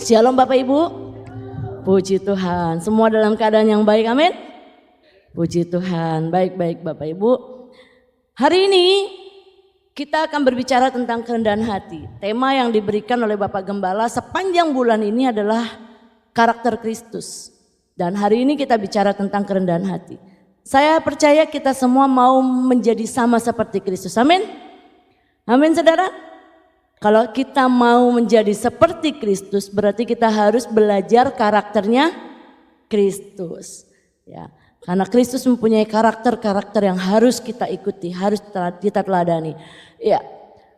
Shalom Bapak Ibu. Puji Tuhan. Semua dalam keadaan yang baik, amin. Puji Tuhan. Baik-baik Bapak Ibu. Hari ini kita akan berbicara tentang kerendahan hati. Tema yang diberikan oleh Bapak Gembala sepanjang bulan ini adalah karakter Kristus. Dan hari ini kita bicara tentang kerendahan hati. Saya percaya kita semua mau menjadi sama seperti Kristus. Amin. Amin saudara. Kalau kita mau menjadi seperti Kristus, berarti kita harus belajar karakternya Kristus. Ya, karena Kristus mempunyai karakter-karakter yang harus kita ikuti, harus kita teladani. Ya,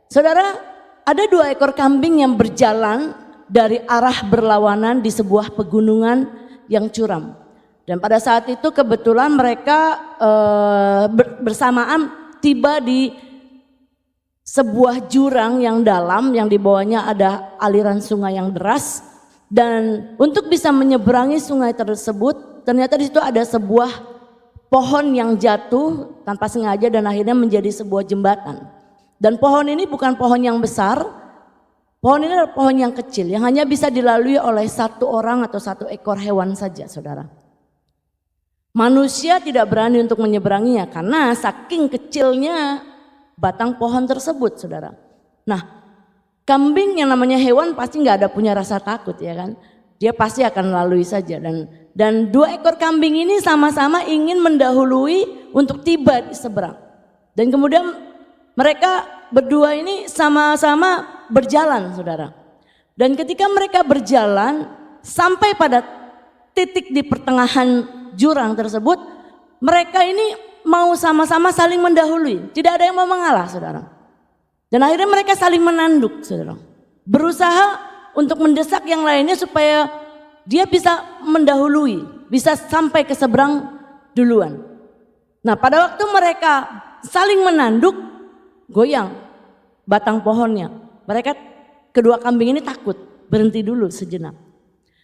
saudara, ada 2 ekor kambing yang berjalan dari arah berlawanan di sebuah pegunungan yang curam. Dan pada saat itu kebetulan mereka bersamaan tiba di sebuah jurang yang dalam yang di bawahnya ada aliran sungai yang deras, dan untuk bisa menyeberangi sungai tersebut ternyata di situ ada sebuah pohon yang jatuh tanpa sengaja dan akhirnya menjadi sebuah jembatan. Dan pohon ini bukan pohon yang besar, pohon ini adalah pohon yang kecil yang hanya bisa dilalui oleh 1 orang atau 1 ekor hewan saja, saudara. Manusia tidak berani untuk menyeberanginya karena saking kecilnya batang pohon tersebut, saudara. Nah, kambing yang namanya hewan pasti nggak ada punya rasa takut, ya kan? Dia pasti akan lalui saja. Dan 2 ekor kambing ini sama-sama ingin mendahului untuk tiba di seberang. Dan kemudian mereka berdua ini sama-sama berjalan, saudara. Dan ketika mereka berjalan sampai pada titik di pertengahan jurang tersebut, mereka ini mau sama-sama saling mendahului, tidak ada yang mau mengalah, saudara. Dan akhirnya mereka saling menanduk, saudara. Berusaha untuk mendesak yang lainnya supaya dia bisa mendahului, bisa sampai ke seberang duluan. Nah, pada waktu mereka saling menanduk, goyang batang pohonnya. Mereka kedua kambing ini takut, berhenti dulu sejenak.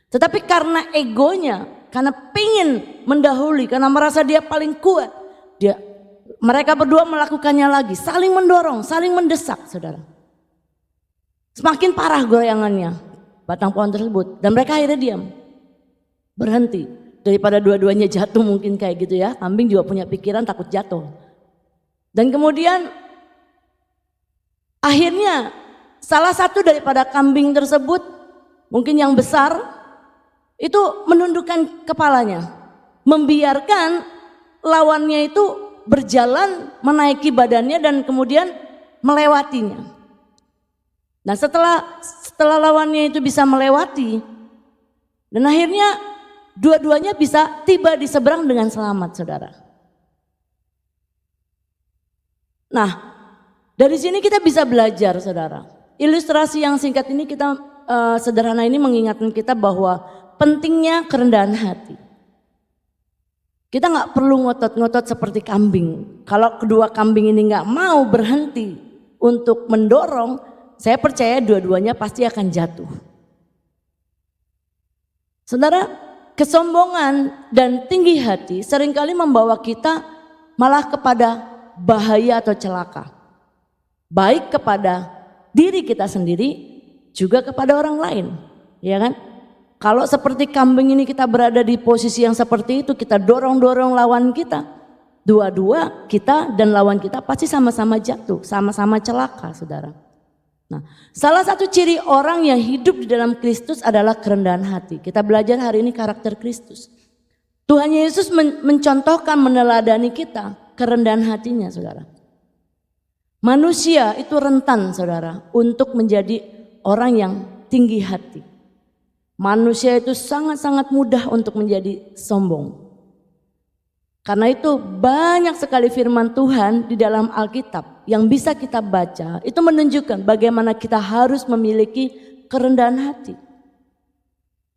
Tetapi karena egonya, karena pengen mendahului, karena merasa dia paling kuat, mereka berdua melakukannya lagi, saling mendorong, saling mendesak, saudara. Semakin parah goyangannya batang pohon tersebut, dan mereka akhirnya diam, berhenti. Daripada dua-duanya jatuh mungkin kayak gitu ya, kambing juga punya pikiran takut jatuh. Dan kemudian akhirnya salah satu daripada kambing tersebut, mungkin yang besar, itu menundukkan kepalanya, membiarkan lawannya itu berjalan menaiki badannya dan kemudian melewatinya. Nah, setelah lawannya itu bisa melewati, dan akhirnya dua-duanya bisa tiba di seberang dengan selamat, saudara. Nah, dari sini kita bisa belajar, saudara. Ilustrasi yang singkat ini sederhana ini mengingatkan kita bahwa pentingnya kerendahan hati. Kita nggak perlu ngotot-ngotot seperti kambing. Kalau kedua kambing ini nggak mau berhenti untuk mendorong, saya percaya dua-duanya pasti akan jatuh. Saudara, kesombongan dan tinggi hati seringkali membawa kita malah kepada bahaya atau celaka. Baik kepada diri kita sendiri, juga kepada orang lain, ya kan? Kalau seperti kambing ini kita berada di posisi yang seperti itu, kita dorong-dorong lawan kita, dua-dua kita dan lawan kita pasti sama-sama jatuh, sama-sama celaka, saudara. Nah, salah satu ciri orang yang hidup di dalam Kristus adalah kerendahan hati. Kita belajar hari ini karakter Kristus. Tuhan Yesus mencontohkan, meneladani kita kerendahan hatinya, saudara. Manusia itu rentan, saudara, untuk menjadi orang yang tinggi hati. Manusia itu sangat-sangat mudah untuk menjadi sombong. Karena itu banyak sekali firman Tuhan di dalam Alkitab yang bisa kita baca. Itu menunjukkan bagaimana kita harus memiliki kerendahan hati.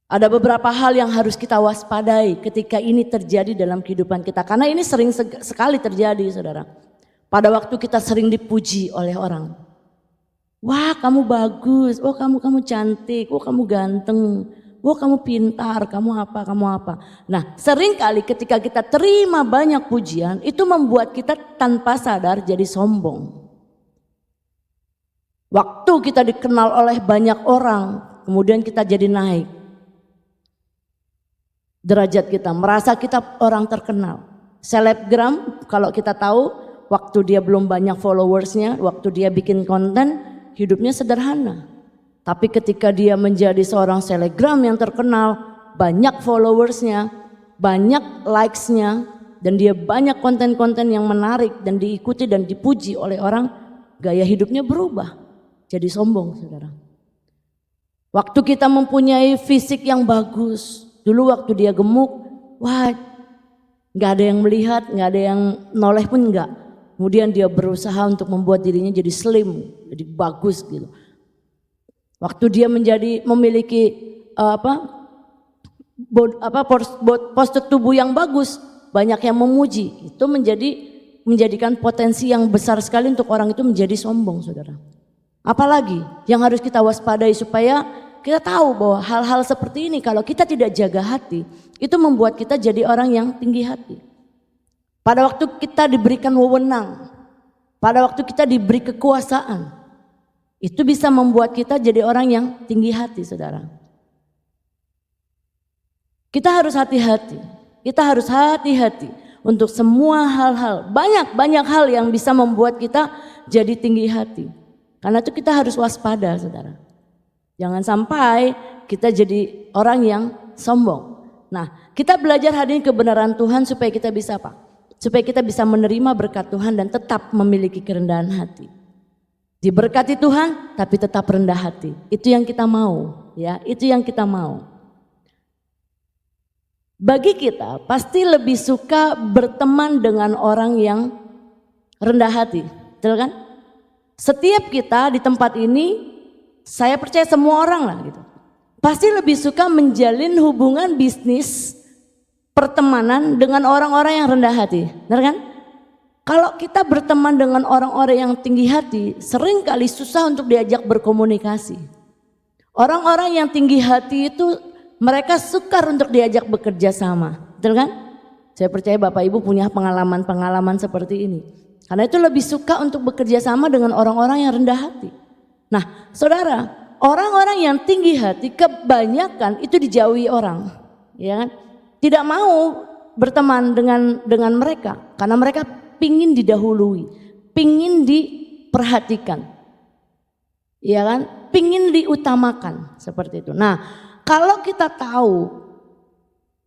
Ada beberapa hal yang harus kita waspadai ketika ini terjadi dalam kehidupan kita. Karena ini sering sekali terjadi, saudara. Pada waktu kita sering dipuji oleh orang. Wah, kamu bagus, oh kamu cantik, oh kamu ganteng, oh kamu pintar, kamu apa. Nah, seringkali ketika kita terima banyak pujian, itu membuat kita tanpa sadar jadi sombong. Waktu kita dikenal oleh banyak orang, kemudian kita jadi naik derajat kita, merasa kita orang terkenal. Selebgram kalau kita tahu waktu dia belum banyak followersnya, waktu dia bikin konten hidupnya sederhana. Tapi ketika dia menjadi seorang selebgram yang terkenal, banyak followersnya, banyak likesnya, dan dia banyak konten-konten yang menarik dan diikuti dan dipuji oleh orang, gaya hidupnya berubah jadi sombong, saudara. Waktu kita mempunyai fisik yang bagus, dulu waktu dia gemuk, wah gak ada yang melihat, gak ada yang noleh pun enggak. Kemudian dia berusaha untuk membuat dirinya jadi slim, jadi bagus gitu. Waktu dia memiliki postur tubuh yang bagus, banyak yang memuji, itu menjadikan potensi yang besar sekali untuk orang itu menjadi sombong, saudara. Apalagi yang harus kita waspadai supaya kita tahu bahwa hal-hal seperti ini kalau kita tidak jaga hati, itu membuat kita jadi orang yang tinggi hati. Pada waktu kita diberikan wewenang, pada waktu kita diberi kekuasaan, itu bisa membuat kita jadi orang yang tinggi hati, saudara. Kita harus hati-hati. Kita harus hati-hati untuk semua hal-hal. Banyak hal yang bisa membuat kita jadi tinggi hati. Karena itu kita harus waspada, saudara. Jangan sampai kita jadi orang yang sombong. Nah, kita belajar hari ini kebenaran Tuhan supaya kita bisa apa? Supaya kita bisa menerima berkat Tuhan dan tetap memiliki kerendahan hati. Diberkati Tuhan tapi tetap rendah hati. Itu yang kita mau, ya. Itu yang kita mau. Bagi kita pasti lebih suka berteman dengan orang yang rendah hati, betul kan? Setiap kita di tempat ini, saya percaya semua orang lah gitu, pasti lebih suka menjalin hubungan bisnis, pertemanan dengan orang-orang yang rendah hati, benar kan? Kalau kita berteman dengan orang-orang yang tinggi hati, sering kali susah untuk diajak berkomunikasi. Orang-orang yang tinggi hati itu mereka sukar untuk diajak bekerja sama, betul kan? Saya percaya Bapak Ibu punya pengalaman-pengalaman seperti ini. Karena itu lebih suka untuk bekerja sama dengan orang-orang yang rendah hati. Nah, saudara, orang-orang yang tinggi hati kebanyakan itu dijauhi orang, ya kan? Tidak mau berteman dengan mereka karena mereka pingin didahului, pingin diperhatikan, ya kan? Pingin diutamakan seperti itu. Nah, kalau kita tahu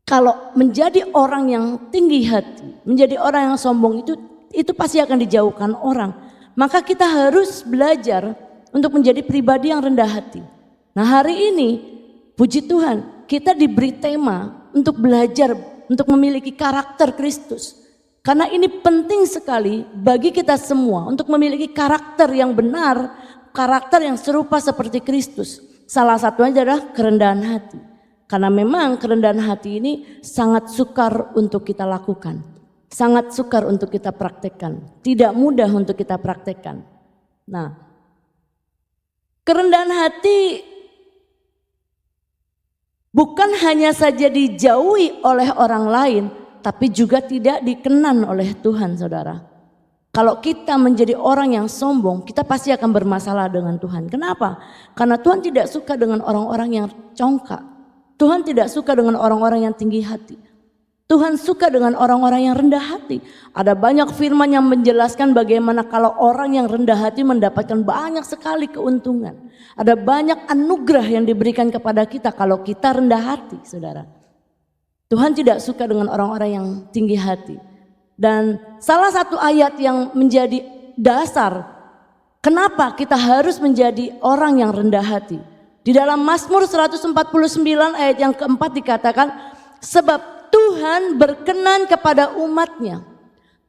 kalau menjadi orang yang tinggi hati, menjadi orang yang sombong itu pasti akan dijauhkan orang. Maka kita harus belajar untuk menjadi pribadi yang rendah hati. Nah, hari ini puji Tuhan kita diberi tema untuk belajar untuk memiliki karakter Kristus. Karena ini penting sekali bagi kita semua untuk memiliki karakter yang benar, karakter yang serupa seperti Kristus. Salah satunya adalah kerendahan hati. Karena memang kerendahan hati ini sangat sukar untuk kita lakukan. Sangat sukar untuk kita praktekkan. Tidak mudah untuk kita praktekkan. Nah, kerendahan hati bukan hanya saja dijauhi oleh orang lain, tapi juga tidak dikenan oleh Tuhan, saudara. Kalau kita menjadi orang yang sombong, kita pasti akan bermasalah dengan Tuhan. Kenapa? Karena Tuhan tidak suka dengan orang-orang yang congkak. Tuhan tidak suka dengan orang-orang yang tinggi hati. Tuhan suka dengan orang-orang yang rendah hati. Ada banyak firman yang menjelaskan bagaimana kalau orang yang rendah hati mendapatkan banyak sekali keuntungan. Ada banyak anugerah yang diberikan kepada kita kalau kita rendah hati, saudara. Tuhan tidak suka dengan orang-orang yang tinggi hati. Dan salah satu ayat yang menjadi dasar kenapa kita harus menjadi orang yang rendah hati. Di dalam Mazmur 149 ayat yang keempat dikatakan, sebab Tuhan berkenan kepada umatnya.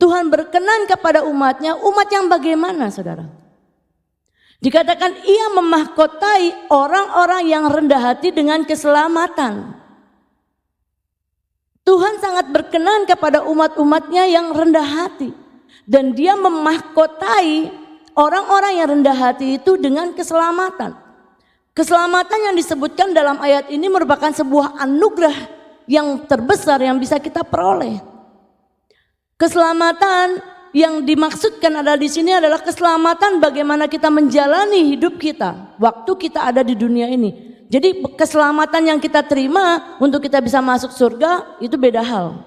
Tuhan berkenan kepada umatnya, umat yang bagaimana, saudara? Dikatakan ia memahkotai orang-orang yang rendah hati dengan keselamatan. Tuhan sangat berkenan kepada umat-umatnya yang rendah hati. Dan dia memahkotai orang-orang yang rendah hati itu dengan keselamatan. Keselamatan yang disebutkan dalam ayat ini merupakan sebuah anugerah yang terbesar yang bisa kita peroleh. Keselamatan yang dimaksudkan adalah di sini adalah keselamatan bagaimana kita menjalani hidup kita waktu kita ada di dunia ini. Jadi keselamatan yang kita terima untuk kita bisa masuk surga itu beda hal.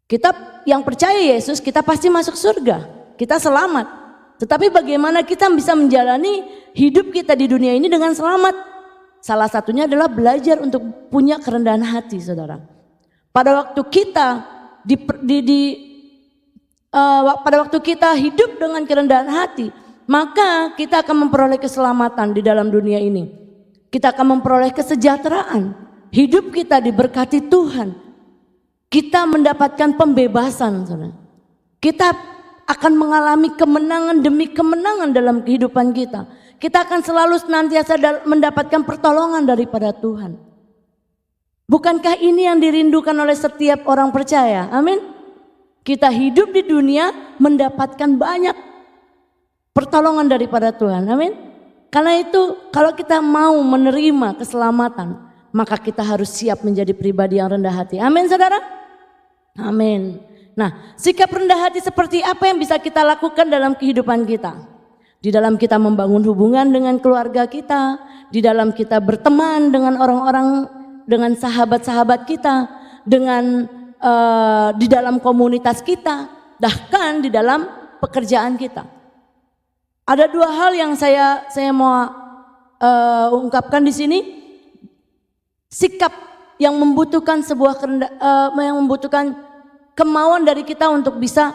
Kita yang percaya Yesus kita pasti masuk surga, kita selamat. Tetapi bagaimana kita bisa menjalani hidup kita di dunia ini dengan selamat? Salah satunya adalah belajar untuk punya kerendahan hati, saudara. Pada waktu kita pada waktu kita hidup dengan kerendahan hati, maka kita akan memperoleh keselamatan di dalam dunia ini. Kita akan memperoleh kesejahteraan. Hidup kita diberkati Tuhan. Kita mendapatkan pembebasan, saudara. Kita akan mengalami kemenangan demi kemenangan dalam kehidupan kita. Kita akan selalu senantiasa mendapatkan pertolongan daripada Tuhan. Bukankah ini yang dirindukan oleh setiap orang percaya? Amin. Kita hidup di dunia mendapatkan banyak pertolongan daripada Tuhan. Amin. Karena itu kalau kita mau menerima keselamatan, maka kita harus siap menjadi pribadi yang rendah hati. Amin, saudara. Amin. Nah, sikap rendah hati seperti apa yang bisa kita lakukan dalam kehidupan kita? Di dalam kita membangun hubungan dengan keluarga kita, di dalam kita berteman dengan orang-orang, dengan sahabat-sahabat kita, dengan di dalam komunitas kita, bahkan di dalam pekerjaan kita. Ada dua hal yang saya mau ungkapkan di sini. Sikap yang membutuhkan yang membutuhkan kemauan dari kita untuk bisa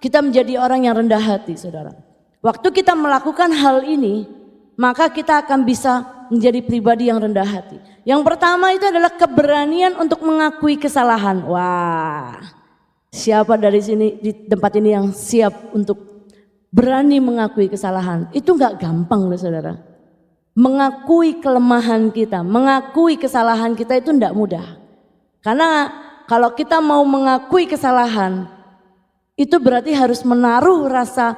kita menjadi orang yang rendah hati, saudara. Waktu kita melakukan hal ini, maka kita akan bisa menjadi pribadi yang rendah hati. Yang pertama itu adalah keberanian untuk mengakui kesalahan. Wah, siapa dari sini di tempat ini yang siap untuk berani mengakui kesalahan? Itu gak gampang loh, saudara. Mengakui kelemahan kita, mengakui kesalahan kita itu tidak mudah. Karena kalau kita mau mengakui kesalahan, itu berarti harus menaruh rasa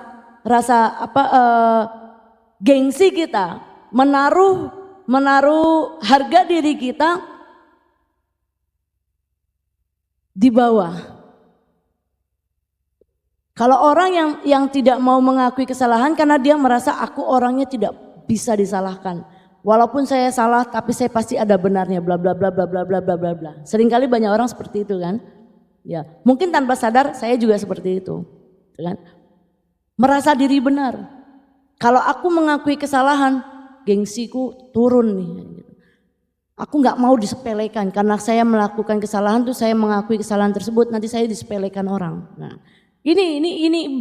gengsi kita, menaruh harga diri kita di bawah. Kalau orang yang tidak mau mengakui kesalahan karena dia merasa aku orangnya tidak bisa disalahkan. Walaupun saya salah tapi saya pasti ada benarnya, bla bla bla bla bla bla bla bla bla. Seringkali banyak orang seperti itu kan. Ya, mungkin tanpa sadar saya juga seperti itu. Kan? Merasa diri benar. Kalau aku mengakui kesalahan, gengsiku turun nih. Aku nggak mau disepelekan karena saya melakukan kesalahan tuh saya mengakui kesalahan tersebut nanti saya disepelekan orang. Nah, ini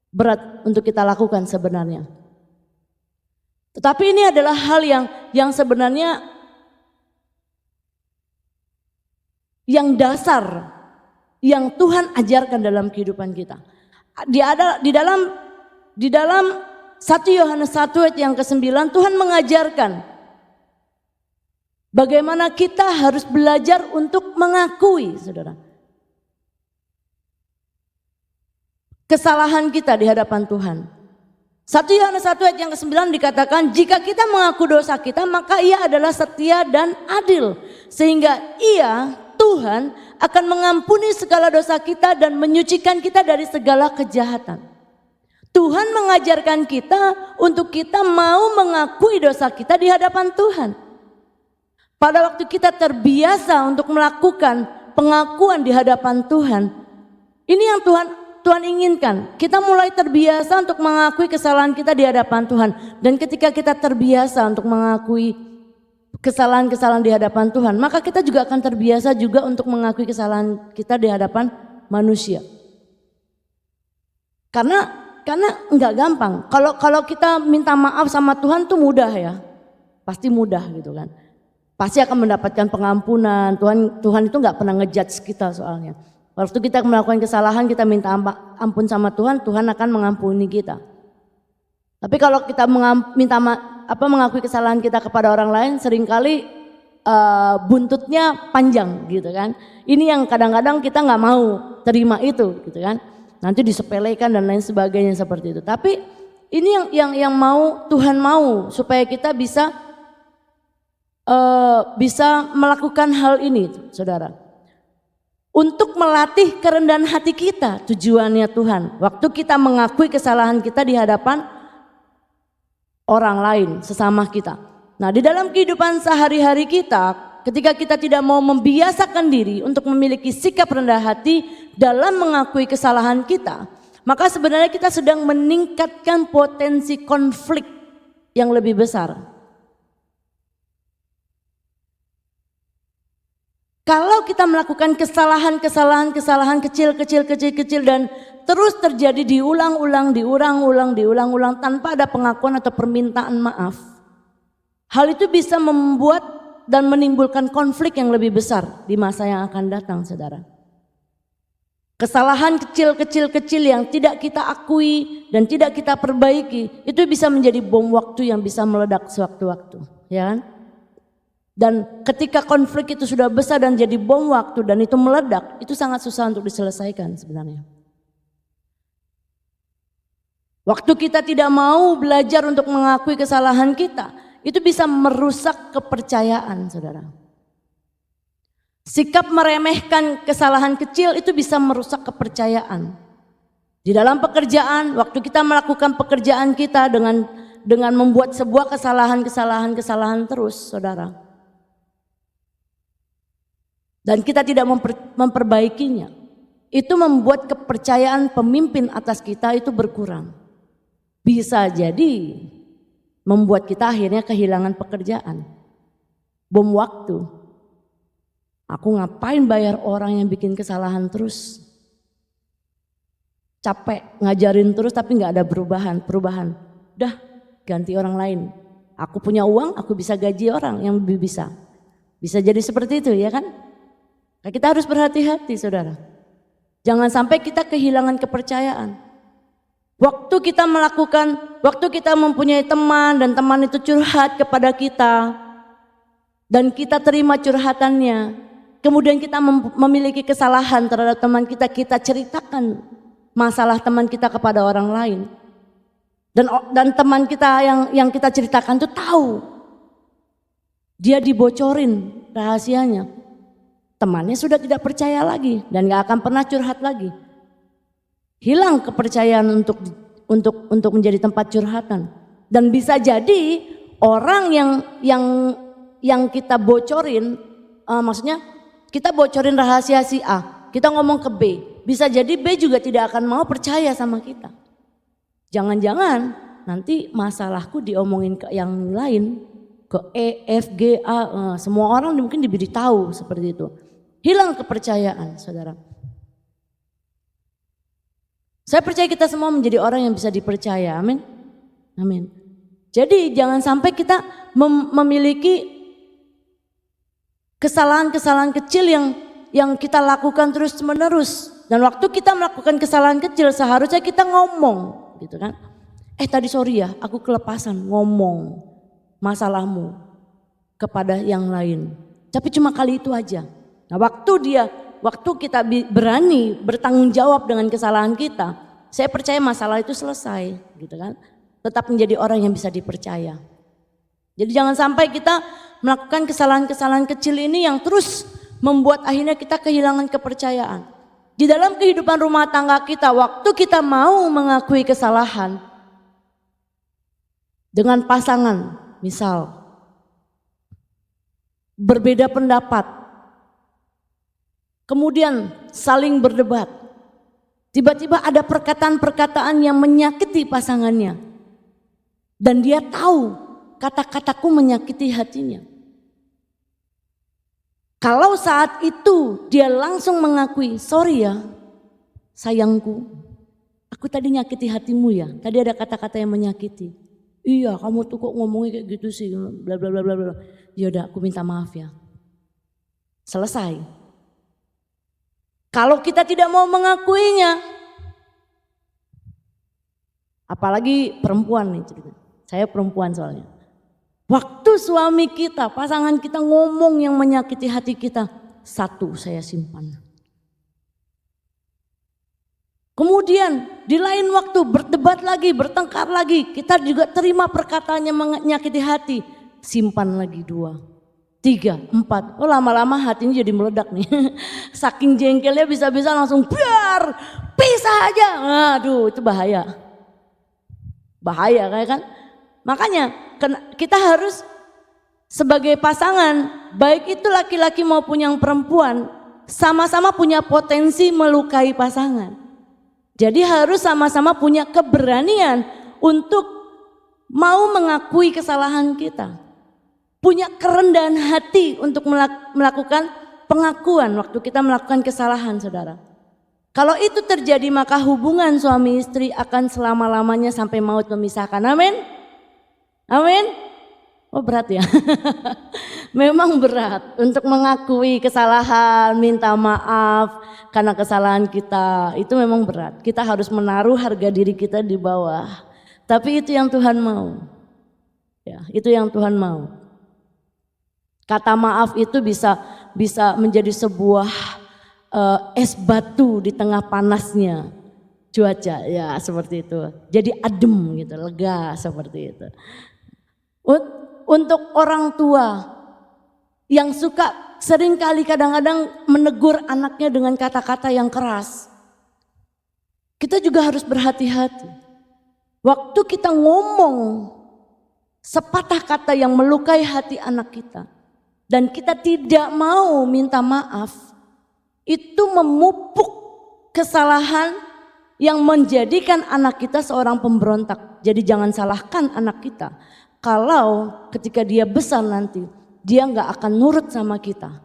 berat untuk kita lakukan sebenarnya. Tetapi ini adalah hal yang sebenarnya yang dasar yang Tuhan ajarkan dalam kehidupan kita. Di dalam 1 Yohanes 1 ayat yang ke-9 Tuhan mengajarkan bagaimana kita harus belajar untuk mengakui, saudara, kesalahan kita di hadapan Tuhan. 1 Yohanes 1 ayat yang ke-9 dikatakan jika kita mengaku dosa kita maka ia adalah setia dan adil sehingga ia Tuhan akan mengampuni segala dosa kita dan menyucikan kita dari segala kejahatan. Tuhan mengajarkan kita untuk kita mau mengakui dosa kita di hadapan Tuhan. Pada waktu kita terbiasa untuk melakukan pengakuan di hadapan Tuhan, ini yang Tuhan inginkan. Kita mulai terbiasa untuk mengakui kesalahan kita di hadapan Tuhan. Dan ketika kita terbiasa untuk mengakui kesalahan-kesalahan di hadapan Tuhan, maka kita juga akan terbiasa juga untuk mengakui kesalahan kita di hadapan manusia. Karena enggak gampang. Kalau kita minta maaf sama Tuhan tuh mudah ya. Pasti mudah gitu kan. Pasti akan mendapatkan pengampunan. Tuhan itu enggak pernah ngejudge kita soalnya. Waktu kita melakukan kesalahan kita minta ampun sama Tuhan, Tuhan akan mengampuni kita. Tapi kalau kita mengakui kesalahan kita kepada orang lain, seringkali buntutnya panjang gitu kan. Ini yang kadang-kadang kita nggak mau terima itu gitu kan. Nanti disepelekan dan lain sebagainya seperti itu. Tapi ini yang mau Tuhan mau supaya kita bisa melakukan hal ini, saudara. Untuk melatih kerendahan hati kita, tujuannya Tuhan. Waktu kita mengakui kesalahan kita di hadapan orang lain, sesama kita. Nah, di dalam kehidupan sehari-hari kita, ketika kita tidak mau membiasakan diri untuk memiliki sikap rendah hati dalam mengakui kesalahan kita, maka sebenarnya kita sedang meningkatkan potensi konflik yang lebih besar. Kalau kita melakukan kesalahan kecil dan terus terjadi diulang-ulang tanpa ada pengakuan atau permintaan maaf, hal itu bisa membuat dan menimbulkan konflik yang lebih besar di masa yang akan datang, saudara. Kesalahan kecil yang tidak kita akui dan tidak kita perbaiki, itu bisa menjadi bom waktu yang bisa meledak sewaktu-waktu, ya kan? Dan ketika konflik itu sudah besar dan jadi bom waktu dan itu meledak, itu sangat susah untuk diselesaikan sebenarnya. Waktu kita tidak mau belajar untuk mengakui kesalahan kita, itu bisa merusak kepercayaan, saudara. Sikap meremehkan kesalahan kecil itu bisa merusak kepercayaan. Di dalam pekerjaan, waktu kita melakukan pekerjaan kita dengan membuat sebuah kesalahan terus, saudara. Dan kita tidak memperbaikinya, itu membuat kepercayaan pemimpin atas kita itu berkurang. Bisa jadi membuat kita akhirnya kehilangan pekerjaan. Bom waktu. Aku ngapain bayar orang yang bikin kesalahan terus? Capek ngajarin terus tapi gak ada perubahan. Udah ganti orang lain. Aku punya uang, aku bisa gaji orang yang lebih bisa. Bisa jadi seperti itu, ya kan? Nah, kita harus berhati-hati, saudara. Jangan sampai kita kehilangan kepercayaan. Waktu kita mempunyai teman dan teman itu curhat kepada kita dan kita terima curhatannya, kemudian kita memiliki kesalahan terhadap teman kita, kita ceritakan masalah teman kita kepada orang lain. Dan teman kita yang kita ceritakan itu tahu. Dia dibocorin rahasianya. Temannya sudah tidak percaya lagi dan gak akan pernah curhat lagi. Hilang kepercayaan untuk menjadi tempat curhatan. Dan bisa jadi orang yang kita bocorin, maksudnya kita bocorin rahasia si A, kita ngomong ke B, bisa jadi B juga tidak akan mau percaya sama kita. Jangan-jangan nanti masalahku diomongin ke yang lain, ke E, F, G, A, semua orang mungkin diberitahu seperti itu. Hilang kepercayaan, saudara. Saya percaya kita semua menjadi orang yang bisa dipercaya, amin. Amin. Jadi jangan sampai kita memiliki kesalahan-kesalahan kecil yang kita lakukan terus menerus. Dan waktu kita melakukan kesalahan kecil seharusnya kita ngomong, gitu kan. Tadi sorry ya, aku kelepasan ngomong masalahmu kepada yang lain. Tapi cuma kali itu aja. Nah, waktu kita berani bertanggung jawab dengan kesalahan kita, saya percaya masalah itu selesai, gitu kan. Tetap menjadi orang yang bisa dipercaya. Jadi jangan sampai kita melakukan kesalahan-kesalahan kecil ini yang terus membuat akhirnya kita kehilangan kepercayaan. Di dalam kehidupan rumah tangga kita, waktu kita mau mengakui kesalahan dengan pasangan, misal berbeda pendapat, kemudian saling berdebat. Tiba-tiba ada perkataan-perkataan yang menyakiti pasangannya. Dan dia tahu kata-kataku menyakiti hatinya. Kalau saat itu dia langsung mengakui, sorry ya sayangku, aku tadi nyakiti hatimu ya. Tadi ada kata-kata yang menyakiti. Iya, kamu tuh kok ngomongnya kayak gitu sih, bla bla bla bla bla. Ya udah, aku minta maaf ya. Selesai. Kalau kita tidak mau mengakuinya, apalagi perempuan nih cerita. Saya perempuan soalnya. Waktu suami kita, pasangan kita ngomong yang menyakiti hati kita, satu saya simpan. Kemudian di lain waktu berdebat lagi, bertengkar lagi, kita juga terima perkataan yang menyakiti hati, simpan lagi 2. 3, 4, lama-lama hatinya jadi meledak nih. Saking jengkelnya bisa-bisa langsung biar pisah aja. Aduh, itu bahaya kayak kan. Makanya kita harus sebagai pasangan, baik itu laki-laki maupun yang perempuan, sama-sama punya potensi melukai pasangan. Jadi harus sama-sama punya keberanian untuk mau mengakui kesalahan kita. Punya kerendahan hati untuk melakukan pengakuan waktu kita melakukan kesalahan, saudara. Kalau itu terjadi, maka hubungan suami istri akan selama-lamanya sampai maut memisahkan. Amin. Amin. Oh berat ya. Memang berat untuk mengakui kesalahan, minta maaf karena kesalahan kita. Itu memang berat. Kita harus menaruh harga diri kita di bawah. Tapi itu yang Tuhan mau. Ya, itu yang Tuhan mau. Kata maaf itu bisa menjadi sebuah es batu di tengah panasnya cuaca, ya seperti itu. Jadi adem gitu, lega seperti itu. Untuk orang tua yang suka seringkali kadang-kadang menegur anaknya dengan kata-kata yang keras, kita juga harus berhati-hati. Waktu kita ngomong sepatah kata yang melukai hati anak kita dan kita tidak mau minta maaf, itu memupuk kesalahan yang menjadikan anak kita seorang pemberontak. Jadi jangan salahkan anak kita kalau ketika dia besar nanti dia nggak akan nurut sama kita.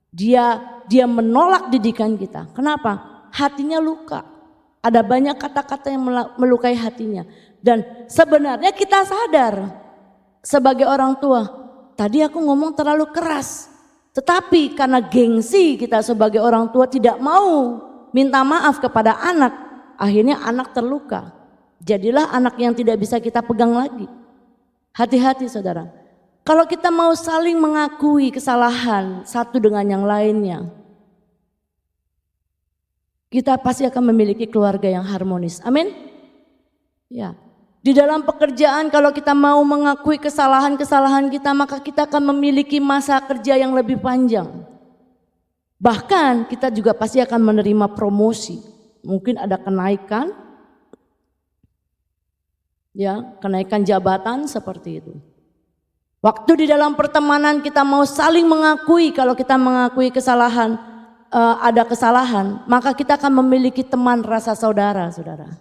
Dia menolak didikan kita. Kenapa? Hatinya luka. Ada banyak kata-kata yang melukai hatinya. Dan sebenarnya kita sadar sebagai orang tua, tadi aku ngomong terlalu keras. Tetapi karena gengsi kita sebagai orang tua tidak mau minta maaf kepada anak, akhirnya anak terluka. Jadilah anak yang tidak bisa kita pegang lagi. Hati-hati saudara. Kalau kita mau saling mengakui kesalahan satu dengan yang lainnya, kita pasti akan memiliki keluarga yang harmonis. Amin. Ya. Di dalam pekerjaan kalau kita mau mengakui kesalahan-kesalahan kita, maka kita akan memiliki masa kerja yang lebih panjang. Bahkan kita juga pasti akan menerima promosi. Mungkin ada kenaikan, ya, kenaikan jabatan seperti itu. Waktu di dalam pertemanan kita mau saling mengakui, kalau kita mengakui kesalahan, ada kesalahan, maka kita akan memiliki teman rasa saudara, saudara.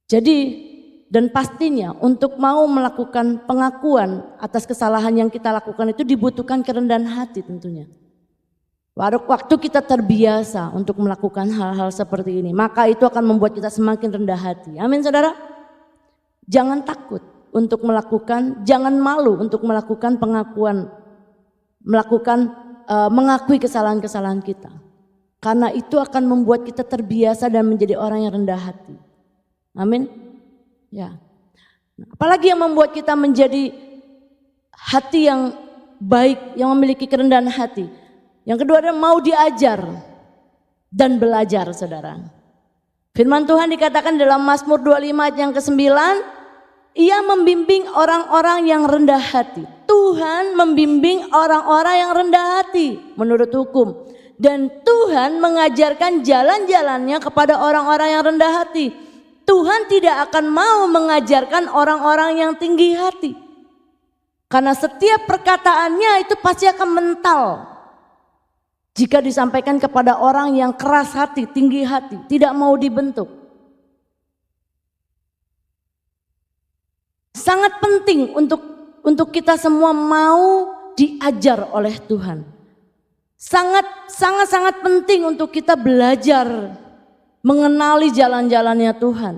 Jadi dan pastinya untuk mau melakukan pengakuan atas kesalahan yang kita lakukan itu dibutuhkan kerendahan hati tentunya. Waktu kita terbiasa untuk melakukan hal-hal seperti ini, maka itu akan membuat kita semakin rendah hati. Amin saudara. Jangan takut untuk melakukan, jangan malu untuk melakukan pengakuan, mengakui kesalahan-kesalahan kita. Karena itu akan membuat kita terbiasa dan menjadi orang yang rendah hati. Amin. Ya. Apalagi yang membuat kita menjadi hati yang baik, yang memiliki kerendahan hati. Yang kedua adalah mau diajar dan belajar, saudara. Firman Tuhan dikatakan dalam Mazmur 25 ayat yang ke-9, Ia membimbing orang-orang yang rendah hati. Tuhan membimbing orang-orang yang rendah hati menurut hukum. Dan Tuhan mengajarkan jalan-jalannya kepada orang-orang yang rendah hati. Tuhan tidak akan mau mengajarkan orang-orang yang tinggi hati. Karena setiap perkataannya itu pasti akan mental. Jika disampaikan kepada orang yang keras hati, tinggi hati, tidak mau dibentuk. Sangat penting untuk kita semua mau diajar oleh Tuhan. Sangat penting untuk kita belajar mengenali jalan-jalannya Tuhan.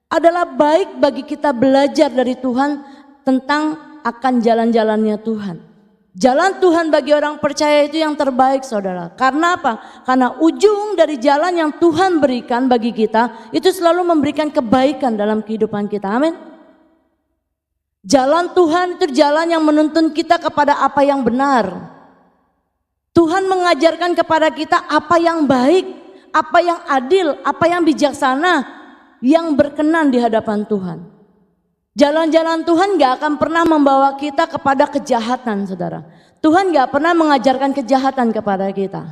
Adalah baik bagi kita belajar dari Tuhan tentang akan jalan-jalannya Tuhan. Jalan Tuhan bagi orang percaya itu yang terbaik, saudara. Karena apa? Karena ujung dari jalan yang Tuhan berikan bagi kita itu selalu memberikan kebaikan dalam kehidupan kita. Amin. Jalan Tuhan itu jalan yang menuntun kita kepada apa yang benar. Tuhan mengajarkan kepada kita apa yang baik, apa yang adil, apa yang bijaksana, yang berkenan di hadapan Tuhan. Jalan-jalan Tuhan gak akan pernah membawa kita kepada kejahatan, saudara. Tuhan gak pernah mengajarkan kejahatan kepada kita.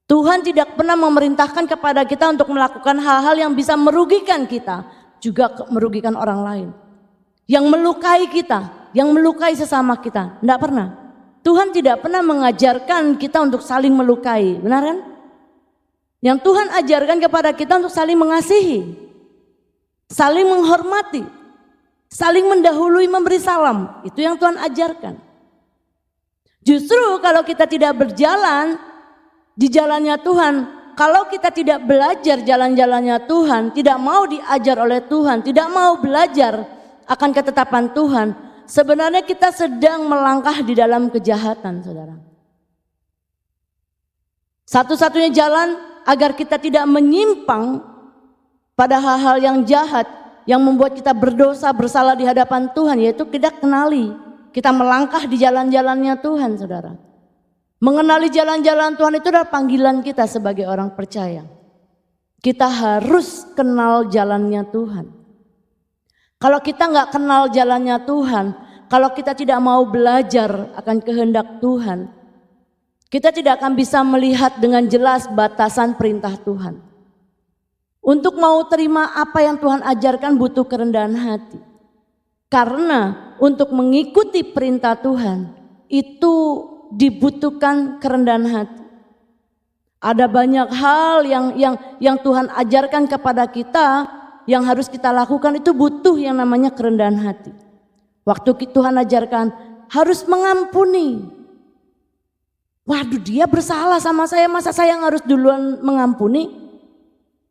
Tuhan tidak pernah memerintahkan kepada kita untuk melakukan hal-hal yang bisa merugikan kita, juga merugikan orang lain. yang melukai kita, yang melukai sesama kita. Tidak pernah. Tuhan tidak pernah mengajarkan kita untuk saling melukai, benar kan? Yang Tuhan ajarkan kepada kita untuk saling mengasihi, saling menghormati, saling mendahului memberi salam. Itu yang Tuhan ajarkan. Justru kalau kita tidak berjalan di jalannya Tuhan, kalau kita tidak belajar jalan-jalannya Tuhan, tidak mau diajar oleh Tuhan, tidak mau belajar akan ketetapan Tuhan, sebenarnya kita sedang melangkah di dalam kejahatan, saudara. Satu-satunya jalan agar kita tidak menyimpang pada hal-hal yang jahat, yang membuat kita berdosa, bersalah di hadapan Tuhan, yaitu kita kenali, kita melangkah di jalan-jalannya Tuhan, saudara. Mengenali jalan-jalan Tuhan itu adalah panggilan kita sebagai orang percaya. Kita harus kenal jalannya Tuhan. Kalau kita nggak kenal jalannya Tuhan, kalau kita tidak mau belajar akan kehendak Tuhan, kita tidak akan bisa melihat dengan jelas batasan perintah Tuhan. Untuk mau terima apa yang Tuhan ajarkan butuh kerendahan hati. Karena untuk mengikuti perintah Tuhan itu dibutuhkan kerendahan hati. Ada banyak hal yang Tuhan ajarkan kepada kita yang harus kita lakukan, itu butuh yang namanya kerendahan hati. Waktu Tuhan ajarkan harus mengampuni. Waduh, dia bersalah sama saya, masa saya yang harus duluan mengampuni?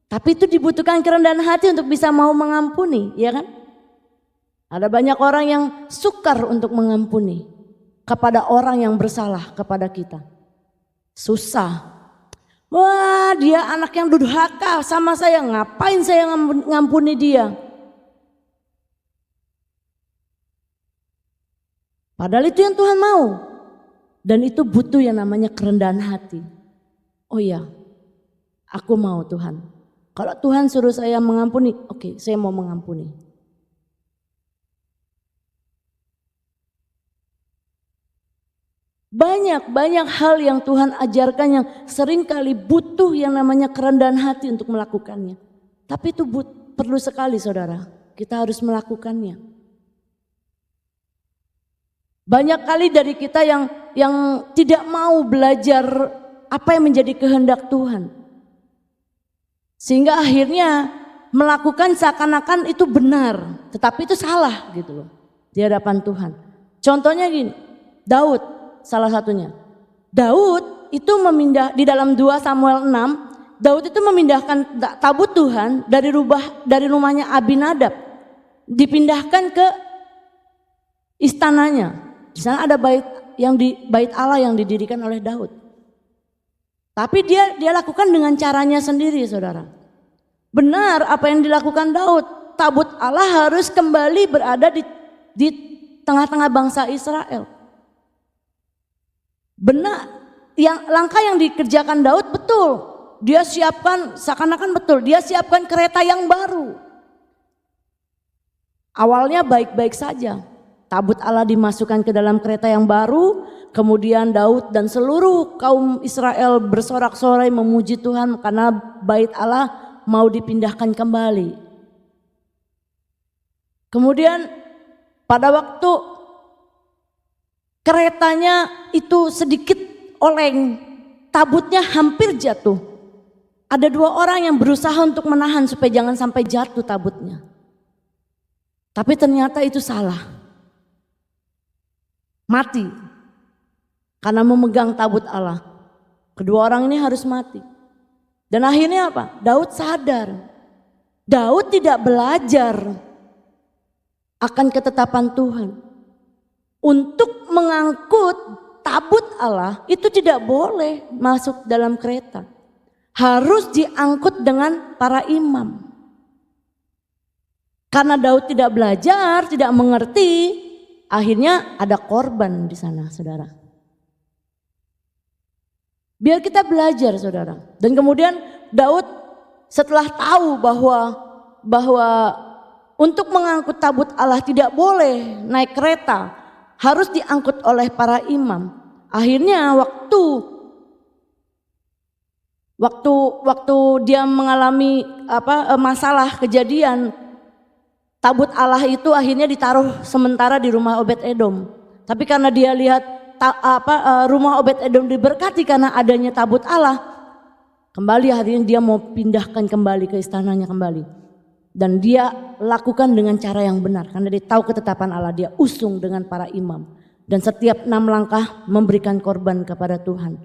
Tapi itu dibutuhkan kerendahan hati untuk bisa mau mengampuni, ya kan? Ada banyak orang yang sukar untuk mengampuni kepada orang yang bersalah kepada kita. Susah. Wah, dia anak yang durhaka sama saya, ngapain saya ngampuni dia? Padahal itu yang Tuhan mau. Dan itu butuh yang namanya kerendahan hati. Oh ya, aku mau Tuhan. Kalau Tuhan suruh saya mengampuni, oke, saya mau mengampuni. Banyak hal yang Tuhan ajarkan yang seringkali butuh yang namanya kerendahan hati untuk melakukannya. Tapi itu perlu sekali, saudara, kita harus melakukannya. Banyak kali dari kita yang tidak mau belajar apa yang menjadi kehendak Tuhan. Sehingga akhirnya melakukan seakan-akan itu benar, tetapi itu salah gitu loh di hadapan Tuhan. Contohnya gini, Daud salah satunya. Daud itu memindah di dalam 2 Samuel 6, Daud itu memindahkan tabut Tuhan dari rumahnya Abinadab, dipindahkan ke istananya. Di sana ada bait Allah yang didirikan oleh Daud. Tapi dia lakukan dengan caranya sendiri, saudara. Benar apa yang dilakukan Daud. Tabut Allah harus kembali berada di tengah-tengah bangsa Israel. Benar, langkah yang dikerjakan Daud betul. Dia siapkan, seakan-akan betul, dia siapkan kereta yang baru. Awalnya baik-baik saja. Tabut Allah dimasukkan ke dalam kereta yang baru, kemudian Daud dan seluruh kaum Israel bersorak-sorai memuji Tuhan karena bait Allah mau dipindahkan kembali. Kemudian pada waktu keretanya itu sedikit oleng, tabutnya hampir jatuh. Ada 2 orang yang berusaha untuk menahan supaya jangan sampai jatuh tabutnya. Tapi ternyata itu salah. Mati karena memegang tabut Allah. Kedua orang ini harus mati. Dan akhirnya apa? Daud sadar. Daud tidak belajar akan ketetapan Tuhan. Untuk mengangkut tabut Allah itu tidak boleh masuk dalam kereta. Harus diangkut dengan para imam. Karena Daud tidak belajar, tidak mengerti, akhirnya ada korban di sana, saudara. Biar kita belajar, saudara. Dan kemudian Daud setelah tahu bahwa untuk mengangkut tabut Allah tidak boleh naik kereta, harus diangkut oleh para imam. Akhirnya waktu dia mengalami masalah kejadian, tabut Allah itu akhirnya ditaruh sementara di rumah Obed-Edom. Tapi karena dia lihat rumah Obed-Edom diberkati karena adanya tabut Allah, kembali akhirnya dia mau pindahkan kembali ke istananya kembali. Dan dia lakukan dengan cara yang benar karena dia tahu ketetapan Allah. Dia usung dengan para imam. Dan setiap 6 langkah memberikan korban kepada Tuhan.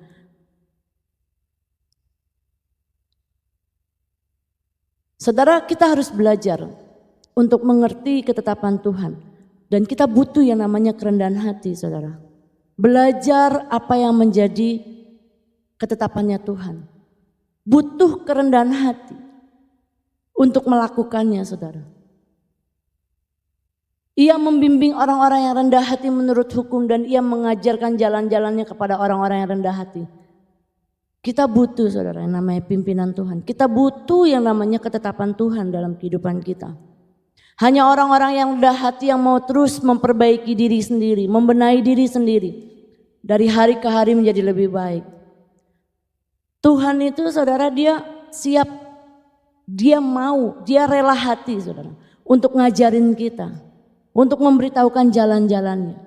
Saudara, kita harus belajar untuk mengerti ketetapan Tuhan. Dan kita butuh yang namanya kerendahan hati, saudara. Belajar apa yang menjadi ketetapannya Tuhan. Butuh kerendahan hati untuk melakukannya, saudara. Ia membimbing orang-orang yang rendah hati menurut hukum dan ia mengajarkan jalan-jalannya kepada orang-orang yang rendah hati. Kita butuh, saudara, yang namanya pimpinan Tuhan. Kita butuh yang namanya ketetapan Tuhan dalam kehidupan kita. Hanya orang-orang yang rendah hati yang mau terus memperbaiki diri sendiri, membenahi diri sendiri. Dari hari ke hari menjadi lebih baik. Tuhan itu, saudara, dia siap, dia mau, dia rela hati, saudara, untuk ngajarin kita, untuk memberitahukan jalan-jalannya.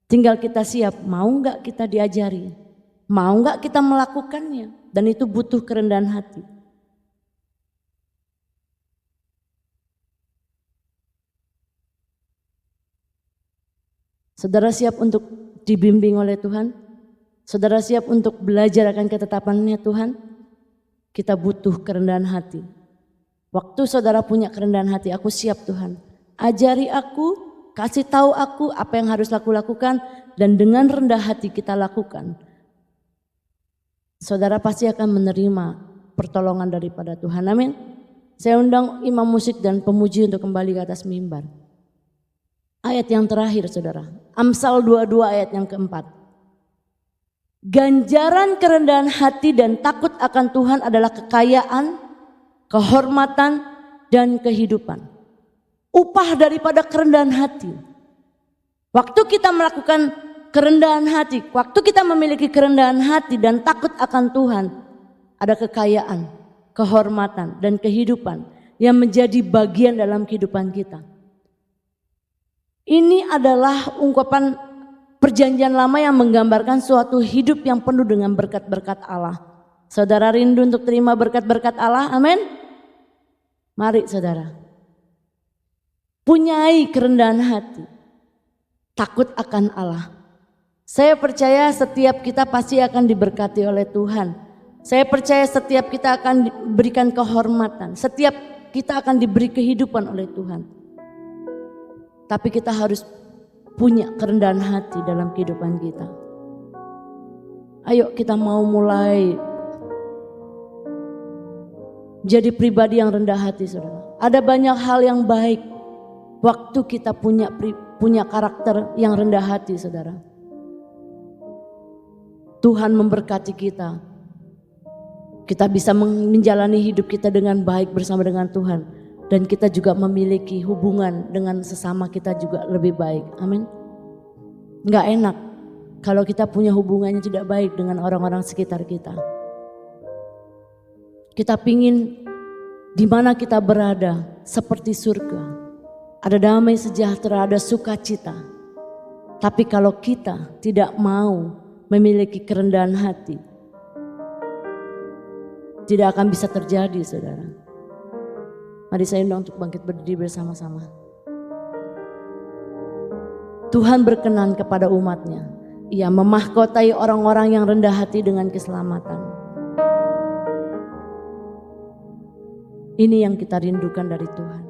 Tinggal kita siap, mau enggak kita diajari, mau enggak kita melakukannya, dan itu butuh kerendahan hati. Saudara siap untuk dibimbing oleh Tuhan? Saudara siap untuk belajar akan ketetapannya Tuhan? Kita butuh kerendahan hati. Waktu saudara punya kerendahan hati, aku siap Tuhan. Ajari aku, kasih tahu aku apa yang harus aku lakukan, dan dengan rendah hati kita lakukan. Saudara pasti akan menerima pertolongan daripada Tuhan. Amin. Saya undang imam musik dan pemuji untuk kembali ke atas mimbar. Ayat yang terakhir, saudara. Amsal 22 ayat yang keempat. Ganjaran kerendahan hati dan takut akan Tuhan adalah kekayaan, kehormatan, dan kehidupan. Upah daripada kerendahan hati. Waktu kita melakukan kerendahan hati, waktu kita memiliki kerendahan hati dan takut akan Tuhan, ada kekayaan, kehormatan, dan kehidupan yang menjadi bagian dalam kehidupan kita. Ini adalah ungkapan perjanjian lama yang menggambarkan suatu hidup yang penuh dengan berkat-berkat Allah. Saudara rindu untuk terima berkat-berkat Allah? Amin. Mari saudara. Punyai kerendahan hati. Takut akan Allah. Saya percaya setiap kita pasti akan diberkati oleh Tuhan. Saya percaya setiap kita akan diberikan kehormatan. Setiap kita akan diberi kehidupan oleh Tuhan. Tapi kita harus punya kerendahan hati dalam kehidupan kita. Ayo kita mau mulai jadi pribadi yang rendah hati, saudara. Ada banyak hal yang baik waktu kita punya karakter yang rendah hati, saudara. Tuhan memberkati kita. Kita bisa menjalani hidup kita dengan baik bersama dengan Tuhan. Dan kita juga memiliki hubungan dengan sesama kita juga lebih baik. Amin. Enggak enak kalau kita punya hubungannya tidak baik dengan orang-orang sekitar kita. Kita pingin di mana kita berada seperti surga. Ada damai sejahtera, ada sukacita. Tapi kalau kita tidak mau memiliki kerendahan hati, tidak akan bisa terjadi, saudara. Mari saya undang untuk bangkit berdiri bersama-sama. Tuhan berkenan kepada umatnya. Ia memahkotai orang-orang yang rendah hati dengan keselamatan. Ini yang kita rindukan dari Tuhan.